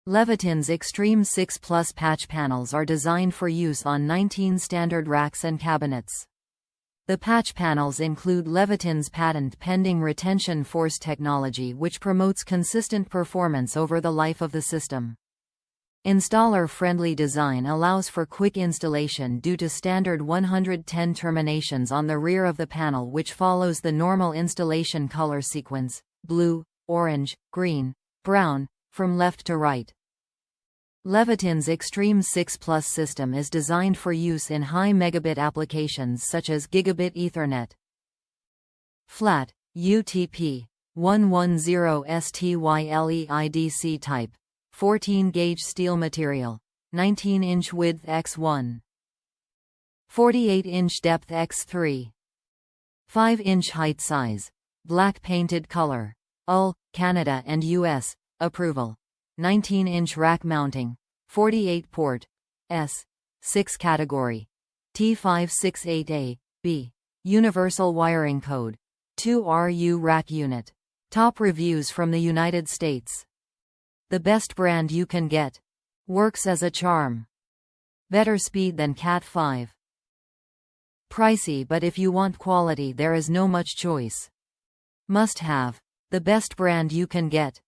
Leviton's eXtreme 6 Plus patch panels are designed for use on 19 standard racks and cabinets. The patch panels include Leviton's patent-pending retention force technology, which promotes consistent performance over the life of the system. Installer-friendly design allows for quick installation due to standard 110 terminations on the rear of the panel, which follows the normal installation color sequence: blue, orange, green, brown, from left to right. Leviton's eXtreme 6 Plus system is designed for use in high megabit applications such as Gigabit Ethernet. Flat, UTP, 110 STYLEIDC type, 14-gauge steel material, 19-inch width x1, 48-inch depth x3, 5-inch height size, black painted color, UL, Canada and US, approval, 19-inch rack mounting, 48-port, S6 category, T568A, B, universal wiring code, 2RU rack unit. Top reviews from the United States. The best brand you can get. Works as a charm. Better speed than Cat 5. Pricey, but if you want quality there is no much choice. Must have. The best brand you can get.